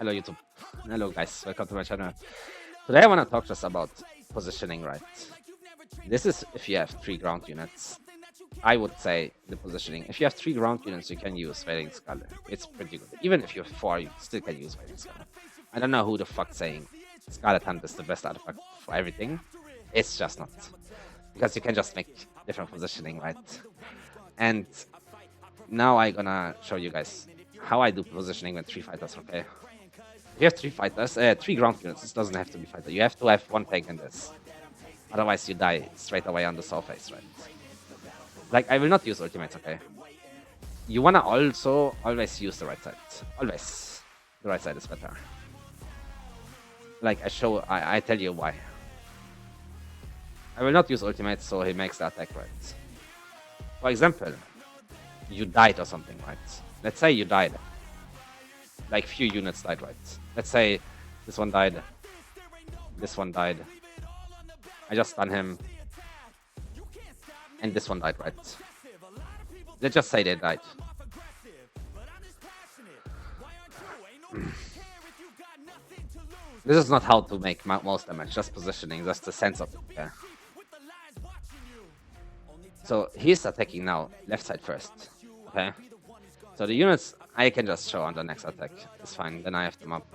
Hello YouTube. Hello guys, welcome to my channel. Today I want to talk just about positioning, right? This is if you have 3 ground units. I would say the positioning. If you have 3 ground units, you can use Fading Skull. It's pretty good. Even if you have 4, you still can use Fading Skull. I don't know who the fuck saying Scarlet Hunt is the best artifact for everything. It's just not. Because you can just make different positioning, right? And now I'm gonna show you guys how I do positioning with 3 fighters, okay? If you have 3 fighters, 3 ground units, this doesn't have to be fighter. You have to have 1 tank in this. Otherwise you die straight away on the surface, right? Like, I will not use ultimates, okay? You wanna also always use the right side. Always. The right side is better. Like, I tell you why. I will not use ultimates, so he makes the attack right. For example, you died or something, right? Let's say you died. Like, few units died, right? Let's say this one died. This one died. I just stun him. And this one died, right? Let's just say they died. This is not how to make most damage, just positioning, that's the sense of it, okay? So he's attacking now, left side first, okay? So the units I can just show on the next attack, it's fine, then I have them up.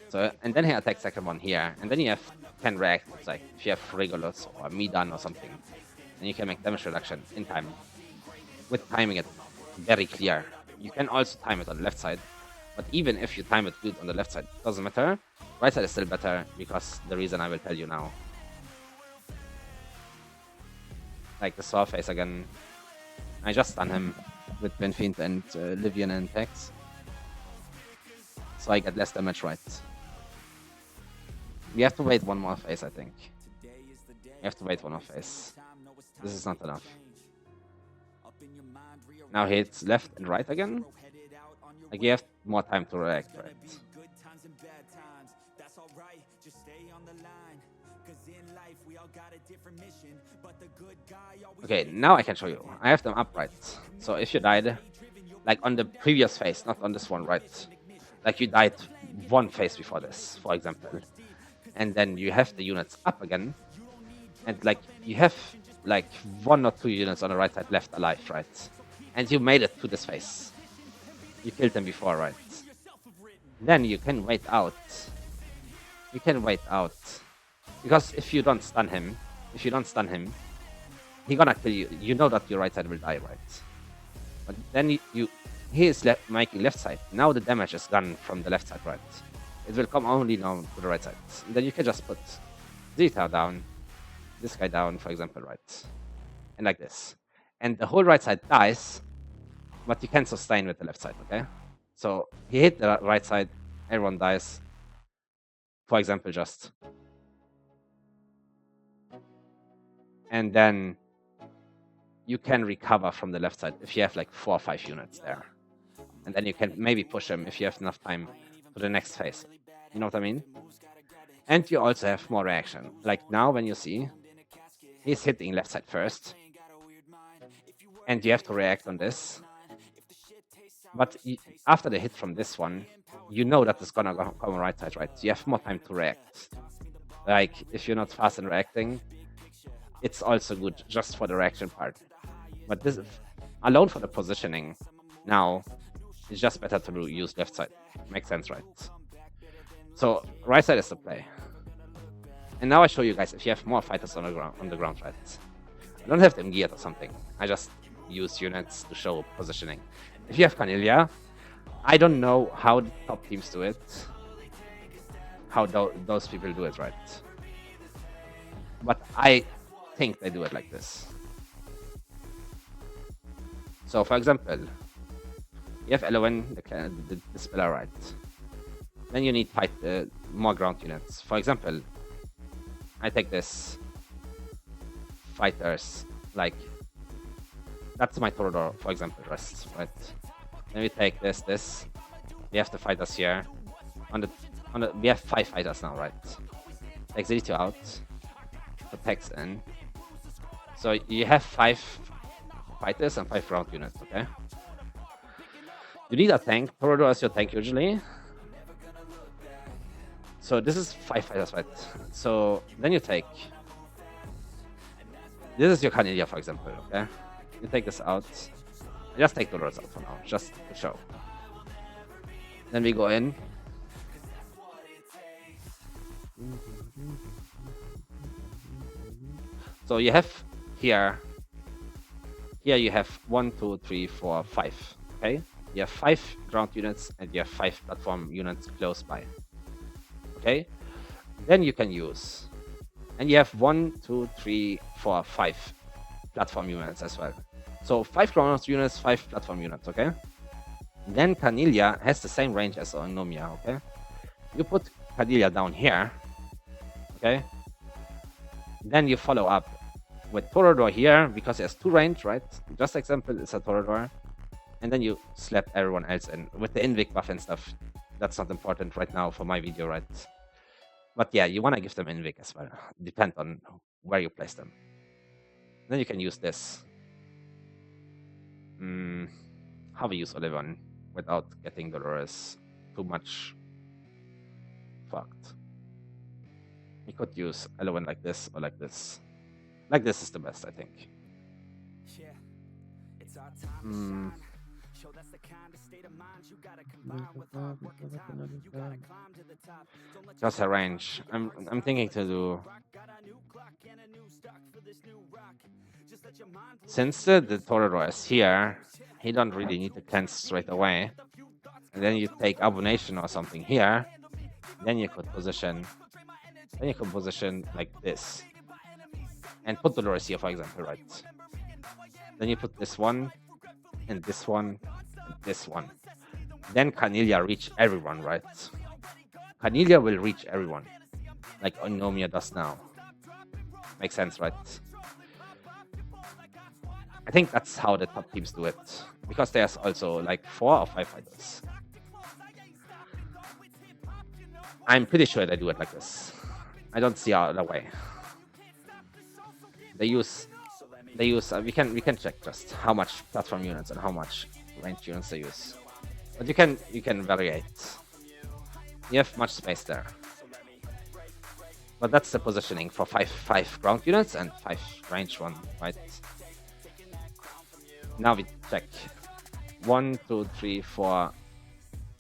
So, and then he attacks second one here, and then you can react, it's like if you have Regulus or Midan or something, then you can make damage reduction in time. With timing it very clear. You can also time it on the left side, but even if you time it good on the left side, it doesn't matter. Right side is still better because the reason I will tell you now. Like the Saw face again, I just stun him with Benfiend and Livian and Tex. So I get less damage, right? We have to wait one more phase, I think. We have to wait one more phase. This is not enough. Now he hits left and right again. Like, you have more time to react, right? Okay, now I can show you. I have them upright. So if you died, like on the previous phase, not on this one, right? Like you died one phase before this, for example. And then you have the units up again. And like you have like 1 or 2 units on the right side left alive, right? And you made it to this phase. You killed them before, right? Then you can wait out. You can wait out. Because if you don't stun him, he gonna kill you. You know that your right side will die, right? But then he is making left side. Now the damage is gone from the left side, right? It will come only now to the right side. And then you can just put Zeta down, this guy down, for example, right? And like this. And the whole right side dies, but you can sustain with the left side, okay? So he hit the right side, everyone dies. For example, just. And then you can recover from the left side if you have like 4 or 5 units there. And then you can maybe push him if you have enough time to the next phase. You know what I mean? And you also have more reaction. Like now when you see, he's hitting left side first. And you have to react on this. But after the hit from this one, you know that it's gonna come on right side, right? So you have more time to react. Like, if you're not fast in reacting, it's also good just for the reaction part. But this, alone for the positioning, now, it's just better to use left side. Makes sense, right? So, right side is the play. And now I show you guys if you have more fighters on the ground, right? I don't have them geared or something. I just use units to show positioning. If you have Cornelia, I don't know how the top teams do it. How those people do it, right? But I think they do it like this. So, for example, you have Elowen, the spiller, right? Then you need more ground units. For example, I take this fighters, like that's my Torador, for example, rest, right? Then we take this. We have the fighters here. We have 5 fighters now, right? Take Z2 out. Put Tex in. So you have 5 fighters and 5 ground units, okay? You need a tank. Torador is your tank usually. So this is 5 fighters, right? So then you take. This is your Xukania, for example, okay? You take this out. I just take Dolores out for now, just to show. Then we go in. So you have here you have 1, 2, 3, 4, 5. Okay, you have 5 ground units and you have 5 platform units close by. Okay, then you can use, and you have 1, 2, 3, 4, 5 platform units as well. So 5 ground units, 5 platform units. Okay, then Canilia has the same range as Onomia. Okay, you put Canilia down here. Okay, then you follow up with Torador here because it has 2 range, right? Just example, it's a Torador. And then you slap everyone else in with the Invic buff and stuff. That's not important right now for my video, right? But yeah, you want to give them Invic as well. Depend on where you place them. Then you can use this. How we use Olivan without getting Dolores too much fucked. You could use Elowen like this or like this. Like this is the best, I think. Just her range. I'm thinking to do. Since the Torador is here, he don't really need to cleanse straight away. And then you take Abomination or something here. Then you could position. Then you could position like this. And put Dolores here, for example, right? Then you put this one, and this one, and this one. Then Canilia reach everyone, right? Canilia will reach everyone, like Onomia does now. Makes sense, right? I think that's how the top teams do it, because there's also like 4 or 5 fighters. I'm pretty sure they do it like this. I don't see other way. They use. We can check just how much platform units and how much range units they use. But you can variate. You have much space there. But that's the positioning for 5 ground units and 5 range one, right? Now we check. 1, 2, 3, 4,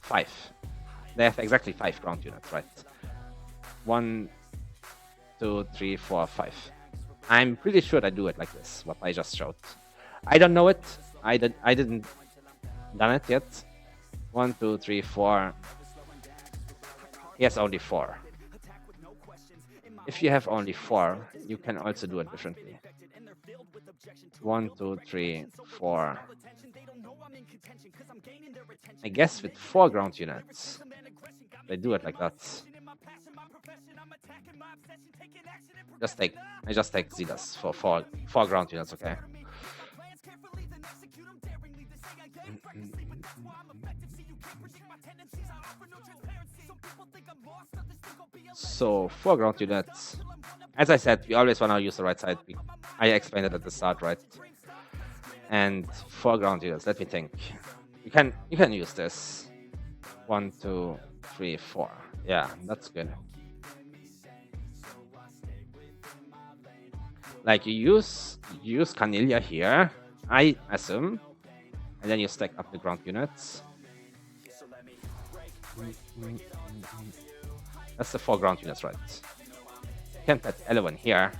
5. They have exactly 5 ground units, right? 1, 2, 3, 4, 5. I'm pretty sure they do it like this, what I just showed. I don't know it. I didn't done it yet. 1, 2, 3, 4. He has only 4. If you have only 4, you can also do it differently. 1, 2, 3, 4. I guess with 4 ground units, they do it like that. I just take Zidas for 4 ground units, okay? So 4 ground units. As I said, we always want to use the right side. I explained it at the start, right? And 4 ground units. Let me think. You can use this. 1, 2, 3, 4. Yeah, that's good. Like you use Canilia here, I assume, and then you stack up the ground units. That's the 4 ground units, right? You can put Elowen here.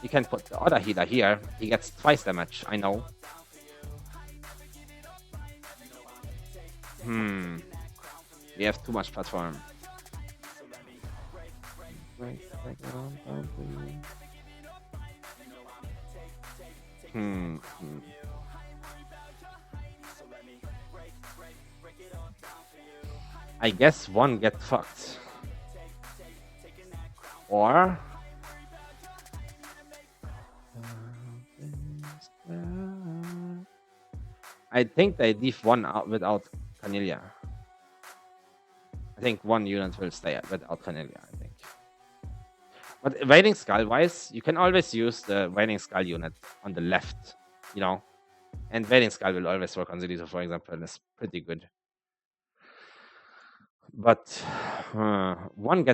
You can put the other healer here. He gets twice damage, I know. We have too much platform. I guess one get fucked. Or I think they leave one out without Canilia. I think 1 unit will stay without Canilia, I think. But Wailing Skull wise, you can always use the Wailing Skull unit on the left, you know. And Wailing Skull will always work on Zelizo, for example, and it's pretty good. But one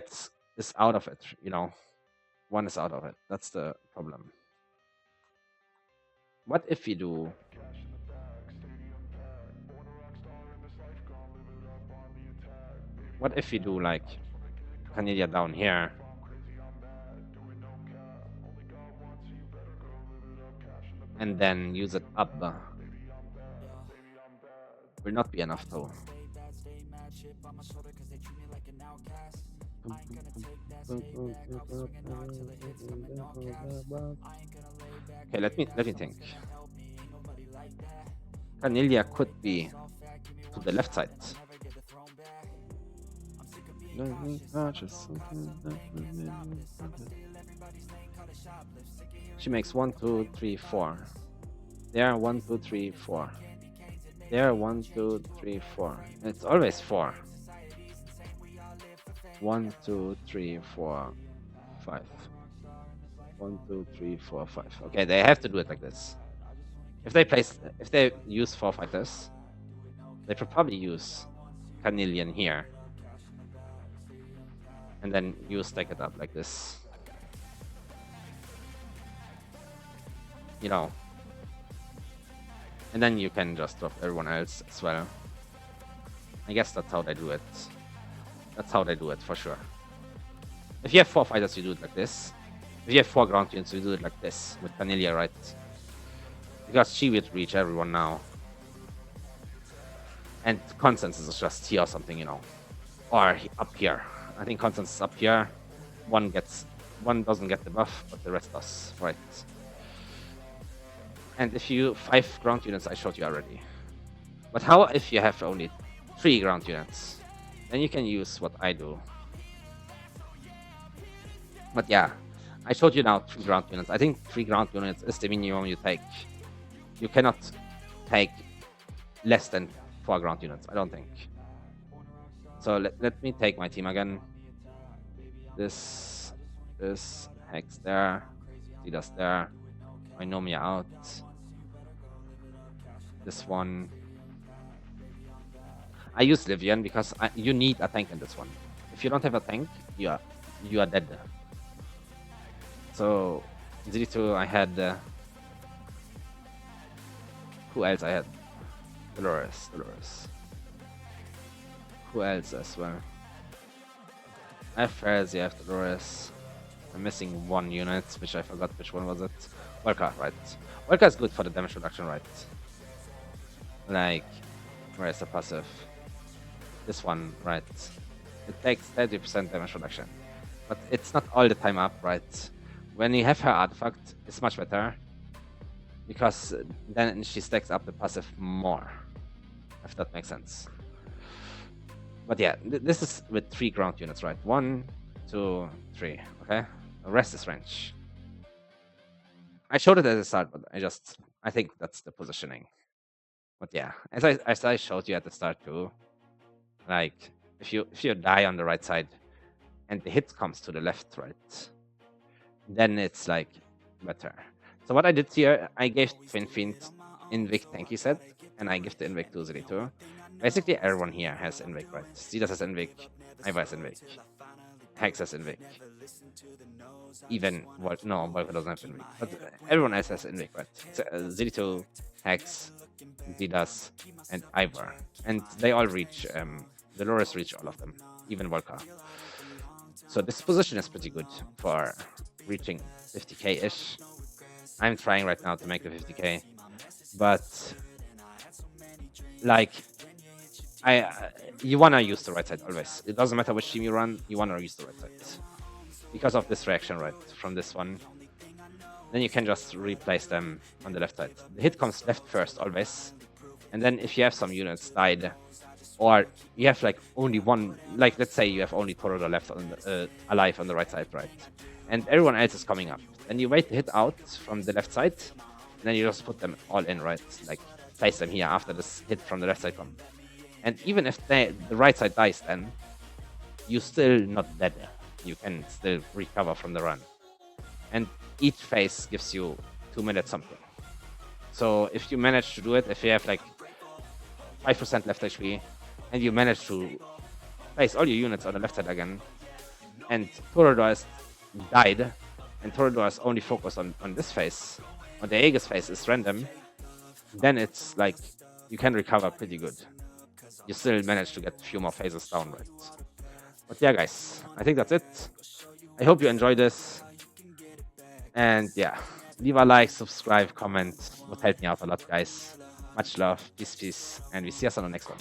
is out of it, you know. One is out of it. That's the problem. What if you do? What if you do like Xukania down here? And then use it up. Will not be enough though. Okay, let me think. Xukania could be to the left side. She makes 1, 2, 3, 4. There, 1, 2, 3, 4. There, 1, 2, 3, 4. It's always 4. 1, 2, 3, 4, 5. 1, 2, 3, 4, 5. Okay, they have to do it like this. If they use 4 fighters, they probably use Carnelian here. And then you stack it up like this. You know. And then you can just drop everyone else as well. I guess that's how they do it. That's how they do it for sure. If you have 4 fighters, you do it like this. If you have 4 ground units, you do it like this with Cornelia, right? Because she will reach everyone now. And Constance is just here or something, you know. Or up here. I think Constance is up here. One doesn't get the buff, but the rest does, right? And if you 5 ground units, I showed you already. But how if you have only 3 ground units? Then you can use what I do. But yeah, I showed you now 3 ground units. I think 3 ground units is the minimum you take. You cannot take less than 4 ground units, I don't think. So let me take my team again. This Hex there, Zida's there, Inomia out. This one. I use Livian because you need a tank in this one. If you don't have a tank, you are dead. So Z2 I had who else I had? Dolores. Who else as well? I have Ferzi, I have Dolores. I'm missing 1 unit, which I forgot which one was it. Volka, right? Volka is good for the damage reduction, right? Like, where is the passive? This one, right? It takes 30% damage reduction. But it's not all the time up, right? When you have her artifact, it's much better. Because then she stacks up the passive more. If that makes sense. But yeah, this is with 3 ground units, right? 1, 2, 3, okay? The rest is range. I showed it at the start, but I think that's the positioning. But yeah, as I showed you at the start too, like if you die on the right side and the hit comes to the left, right, then it's like better. So what I did here, I gave Twin Fiend Invic tanky set, and I give the Invic to Z2. Basically, everyone here has Invic, right? Zidas has Invic, Iva has Invic, Hex has Invic. Even Volker doesn't have Invic, but everyone else has Invic, right? So, Z2, Hex, Zidas, and Ivor, and they all reach. Dolores reach all of them, even Volker. So this position is pretty good for reaching 50k-ish. I'm trying right now to make the 50k, but like you wanna use the right side always. It doesn't matter which team you run, you wanna use the right side because of this reaction right from this one. Then you can just replace them on the left side. The hit comes left first always, and then if you have some units died, or you have like only one, like let's say you have only Toroda left on alive on the right side, right, and everyone else is coming up, then you wait the hit out from the left side, and then you just put them all in, right, like place them here after this hit from the left side come. And even if the right side dies, then you're still not dead. You can still recover from the run. And each phase gives you 2 minutes something. So if you manage to do it, if you have like 5% left HP, and you manage to place all your units on the left side again, and Torador has died, and Torador is only focused on this phase, on the Aegis phase is random, then it's like you can recover pretty good. You still manage to get a few more phases down, right? But yeah, guys, I think that's it. I hope you enjoyed this. And yeah, leave a like, subscribe, comment. Would help me out a lot, guys. Much love, peace, and we see us on the next one.